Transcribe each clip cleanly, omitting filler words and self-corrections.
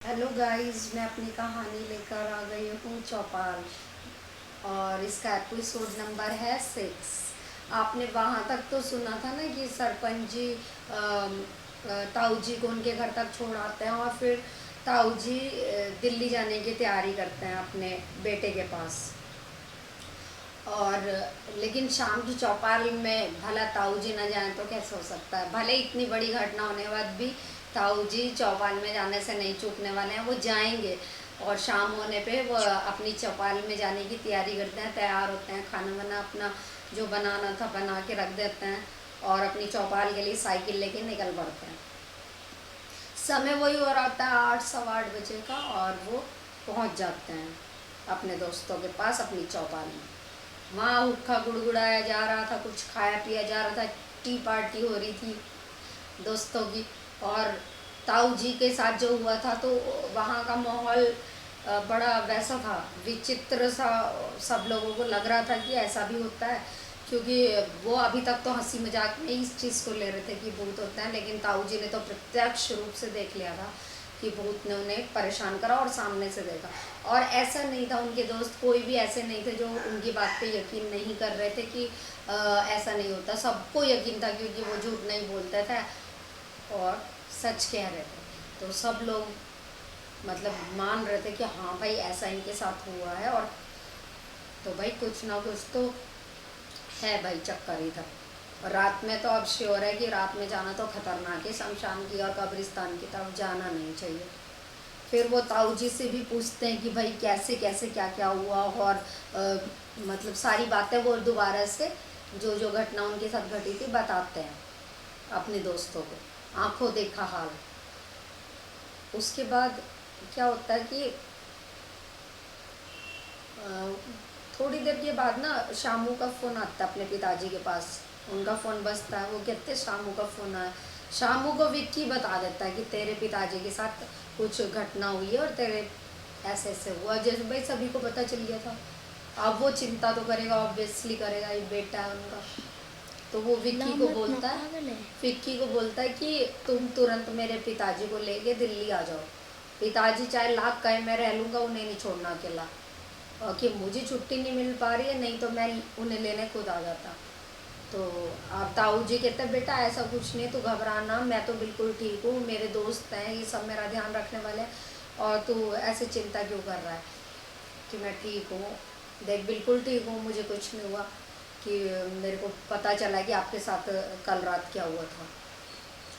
Hello guys, मैं अपनी कहानी लेकर आ गई हूँ चौपाल। और इसका एपिसोड नंबर है 6। आपने वहाँ तक तो सुना था ना कि सरपंच जी ताऊ जी को उनके घर तक छोड़ आते हैं और फिर ताऊ जी दिल्ली जाने की तैयारी करते हैं अपने बेटे के पास। और लेकिन शाम की चौपाल में भला ताऊ जी न जाएं तो कैसे हो सकता है। भले इतनी बड़ी घटना होने के बाद भी ताऊ जी चौपाल में जाने से नहीं चूकने वाले हैं, वो जाएंगे। और शाम होने पे वो अपनी चौपाल में जाने की तैयारी करते हैं, तैयार होते हैं, खाना वाना अपना जो बनाना था बना के रख देते हैं और अपनी चौपाल के लिए साइकिल लेके निकल पड़ते हैं। समय वही हो रहा होता है 8 सवा 8 बजे का, और वो पहुंच जाते हैं अपने दोस्तों के पास अपनी चौपाल में। वहाँ हुक्का गुड़गुड़ाया जा रहा था, कुछ खाया पिया जा रहा था, टी पार्टी हो रही थी दोस्तों की। और ताऊ जी के साथ जो हुआ था तो वहाँ का माहौल बड़ा वैसा था, विचित्र सा। सब लोगों को लग रहा था कि ऐसा भी होता है, क्योंकि वो अभी तक तो हंसी मजाक में इस चीज़ को ले रहे थे कि भूत होता है, लेकिन ताऊ जी ने तो प्रत्यक्ष रूप से देख लिया था कि भूत ने उन्हें परेशान करा और सामने से देखा। और ऐसा नहीं था, उनके दोस्त कोई भी ऐसे नहीं थे जो उनकी बात पे यकीन नहीं कर रहे थे कि ऐसा नहीं होता। सबको यकीन था क्योंकि वो झूठ नहीं बोलते थे और सच कह रहे थे। तो सब लोग मतलब मान रहे थे कि हाँ भाई ऐसा इनके साथ हुआ है। और तो भाई कुछ ना कुछ तो है भाई, चक्कर ही था। और रात में तो अब श्योर है कि रात में जाना तो खतरनाक है, शमशान की और कब्रिस्तान की तरफ जाना नहीं चाहिए। फिर वो ताऊ जी से भी पूछते हैं कि भाई कैसे कैसे क्या क्या हुआ। और मतलब सारी बातें वो दोबारा से जो जो घटना उनके साथ घटी थी बताते हैं अपने दोस्तों को, आंखों देखा हाल। उसके बाद क्या होता है कि अ, थोड़ी देर के बाद ना शामू का फ़ोन आता है अपने पिताजी के पास। उनका फ़ोन बजता है, वो कहते शामू का फ़ोन आया। शामू को विक्की बता देता है कि तेरे पिताजी के साथ कुछ घटना हुई है और तेरे ऐसे ऐसे हुआ, जैसे भाई सभी को पता चल गया था। अब वो चिंता तो करेगा, ऑब्वियसली करेगा, ये बेटा है उनका। तो वो विक्की को बोलता है कि तुम तुरंत मेरे पिताजी को लेके दिल्ली आ जाओ। पिताजी चाहे लाख कहे मैं रह लूँगा, उन्हें नहीं छोड़ना अकेला। कि मुझे छुट्टी नहीं मिल पा रही है, नहीं तो मैं उन्हें लेने खुद आ जाता। तो अब ताऊ जी कहते हैं बेटा ऐसा कुछ नहीं, तू घबराना, मैं तो बिल्कुल ठीक हूँ, मेरे दोस्त हैं ये सब मेरा ध्यान रखने वाले हैं, और तू ऐसे चिंता क्यों कर रहा है कि मैं ठीक हूँ। देख बिल्कुल ठीक हूँ, मुझे कुछ नहीं हुआ। कि मेरे को पता चला कि आपके साथ कल रात क्या हुआ था,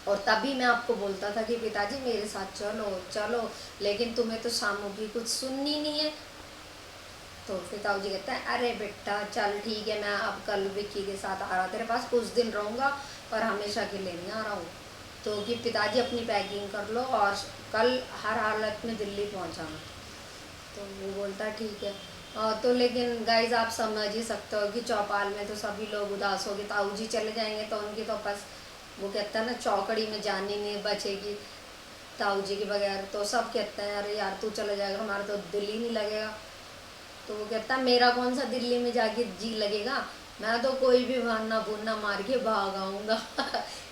और तभी मैं आपको बोलता था कि पिताजी मेरे साथ चलो चलो, लेकिन तुम्हें तो शामू की कुछ सुननी नहीं है। तो फिर ताऊ जी कहते हैं अरे बेटा चल ठीक है, मैं अब कल विक्की के साथ आ रहा तेरे पास, कुछ दिन रहूँगा पर हमेशा के लिए नहीं आ रहा हूँ। तो कि पिताजी अपनी पैकिंग कर लो और कल हर हालत में दिल्ली पहुँचाना। तो वो बोलता है ठीक है। तो लेकिन गाइज आप समझ ही सकते हो कि चौपाल में तो सभी लोग उदास हो गए। ताऊ जी चले जाएंगे तो उनकी तो बस वो कहता है ना चौकड़ी में जान ही नहीं बचेगी ताऊ जी के बगैर। तो सब कहते हैं अरे यार तू चले जाएगा हमारा तो दिल ही नहीं लगेगा। तो वो कहता मेरा कौन सा दिल्ली में जाके जी लगेगा, मैं तो कोई भी बहाना बुना मार के भाग आऊँगा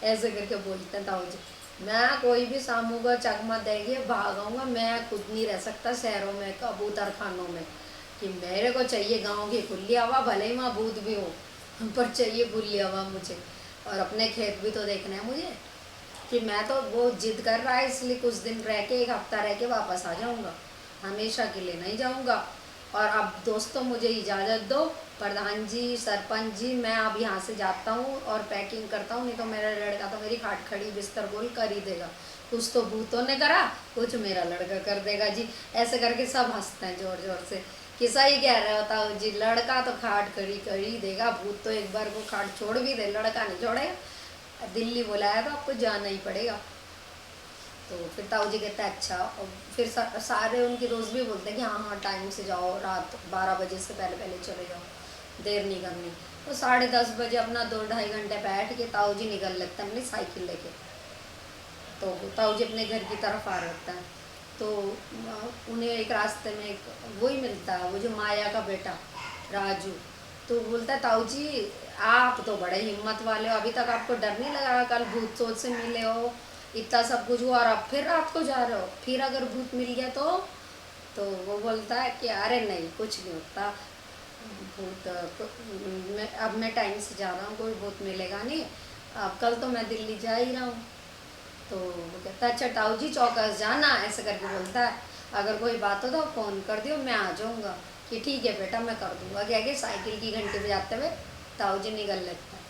ऐसे करके बोलते हैं ताऊ जी। मैं कोई भी सामू का चकमा देंगे भाग आऊँगा, मैं खुद नहीं रह सकता शहरों में कबूतर खानों में। कि मेरे को चाहिए गांव की खुली हवा, भले ही वहाँ भूत भी हो पर चाहिए खुली हवा मुझे। और अपने खेत भी तो देखना है मुझे। कि मैं तो वो जिद कर रहा है इसलिए कुछ दिन रह के, एक हफ्ता रह के वापस आ जाऊँगा, हमेशा के लिए नहीं जाऊँगा। और अब दोस्तों मुझे इजाज़त दो, प्रधान जी सरपंच जी, मैं अब यहाँ से जाता हूँ और पैकिंग करता हूँ, नहीं तो मेरा लड़का तो मेरी खाट खड़ी बिस्तर गोल कर ही देगा। कुछ तो भूतों ने करा, कुछ मेरा लड़का कर देगा जी। ऐसे करके सब हंसते हैं जोर जोर से कि सही कह रहे होता हूँ जी, लड़का तो खाट खड़ी कर ही देगा, भूत तो एक बार को खाट छोड़ भी दे, लड़का नहीं छोड़ेगा। दिल्ली बुलाया तो आपको जाना ही पड़ेगा। तो फिर ताऊ जी कहते हैं अच्छा। और फिर सारे उनके दोस्त भी बोलते हैं कि हाँ हाँ टाइम से जाओ, रात 12 बजे से पहले पहले चले जाओ, देर नहीं करनी। तो 10:30 बजे अपना 2-2.5 घंटे बैठ के ताऊ जी निकल लगता है अपनी साइकिल लेके। तो ताऊ जी अपने घर की तरफ आ रहे होता है। तो उन्हें एक रास्ते में एक वही मिलता है, वो जो माया का बेटा राजू। तो बोलता है ताऊ जी आप तो बड़े हिम्मत वाले हो, अभी तक आपको डर नहीं लगा, कल भूत सोच से मिले हो, इतना सब कुछ हुआ और अब फिर रात को जा रहे हो, फिर अगर भूत मिल गया तो वो बोलता है कि अरे नहीं कुछ नहीं होता भूत। अब मैं टाइम से जा रहा हूँ, कोई भूत मिलेगा नहीं, अब कल तो मैं दिल्ली जा ही रहा हूँ। तो वो कहता है अच्छा ताऊ जी चौकस जाना, ऐसे करके बोलता है, अगर कोई बात हो तो फ़ोन कर दियो मैं आ जाऊँगा। कि ठीक है बेटा मैं कर दूँगा। क्या कि साइकिल की घंटी बजाते हुए ताऊ जी निकल लेता है।